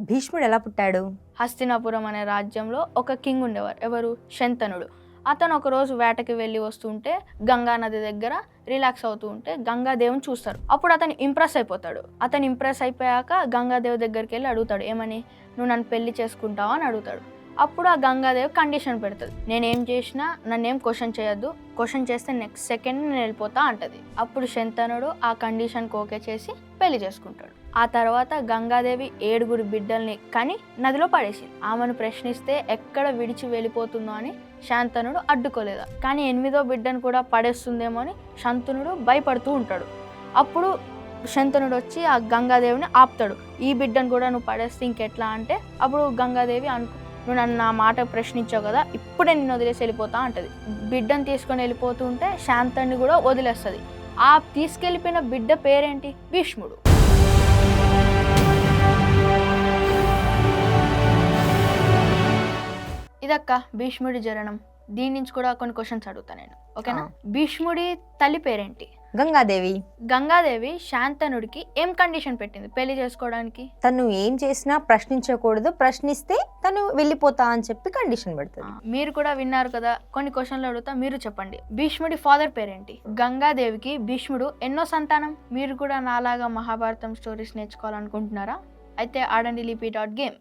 భీష్ముడు ఎలా పుట్టాడు? హస్తినాపురం అనే రాజ్యంలో ఒక కింగ్ ఉండేవారు. ఎవరు? శంతనుడు. అతను ఒకరోజు వేటకి వెళ్ళి వస్తుంటే గంగా నది దగ్గర రిలాక్స్ అవుతూ ఉంటే గంగాదేవిని చూస్తారు. అప్పుడు అతను ఇంప్రెస్ అయిపోతాడు. అతను ఇంప్రెస్ అయిపోయాక గంగాదేవి దగ్గరికి వెళ్ళి అడుగుతాడు, ఏమని, నువ్వు నన్ను పెళ్లి చేసుకుంటావా అని అడుగుతాడు. అప్పుడు ఆ గంగాదేవి కండిషన్ పెడుతుంది, నేనేం చేసినా నన్నేం క్వశ్చన్ చేయొద్దు, క్వశ్చన్ చేస్తే నెక్స్ట్ సెకండ్ నేను వెళ్ళిపోతా అంటది. అప్పుడు శంతనుడు ఆ కండిషన్కి ఓకే చేసి పెళ్లి చేసుకుంటాడు. ఆ తర్వాత గంగాదేవి 7 బిడ్డల్ని కని నదిలో పడేసి ఆమెను ప్రశ్నిస్తే ఎక్కడ విడిచి వెళ్ళిపోతుందో అని శాంతనుడు అడ్డుకోలేదు. కానీ 8వ బిడ్డను కూడా పడేస్తుందేమో అని శంతనుడు భయపడుతూ ఉంటాడు. అప్పుడు శంతనుడు వచ్చి ఆ గంగాదేవిని ఆపుతాడు. ఈ బిడ్డను కూడా నువ్వు పడేస్తే ఇంకెట్లా అంటే అప్పుడు గంగాదేవి నువ్వు నన్ను నా మాట ప్రశ్నించావు కదా, ఇప్పుడే నిన్ను వదిలేసి వెళ్ళిపోతా అంటది. బిడ్డను తీసుకొని వెళ్ళిపోతుంటే శాంతన్ని కూడా వదిలేస్తుంది. ఆ తీసుకెళ్ళిపోయిన బిడ్డ పేరేంటి? భీష్ముడు. ఇదక్క భీష్ముడి జననం. దీని నుంచి కూడా కొన్ని క్వశ్చన్స్ అడుగుతా నేను, ఓకేనా? భీష్ముడి తల్లి పేరేంటి? గంగాదేవి. గంగాదేవి శాంతనుడికి ఏం కండిషన్ పెట్టింది పెళ్లి చేసుకోవడానికి? తను ఏం చేసినా ప్రశ్నించకూడదు, ప్రశ్నిస్తే తను వెళ్ళిపోతా అని చెప్పి కండిషన్ పెడుతుంది. మీరు కూడా విన్నారు కదా, కొన్ని క్వశ్చన్లు అడుగుతా, మీరు చెప్పండి. భీష్ముడి ఫాదర్ పేరేంటి? గంగాదేవికి భీష్ముడు ఎన్నో సంతానం? మీరు కూడా నాలాగా మహాభారతం స్టోరీస్ నేర్చుకోవాలనుకుంటున్నారా? అయితే ఆడండి లిపి.గేమ్.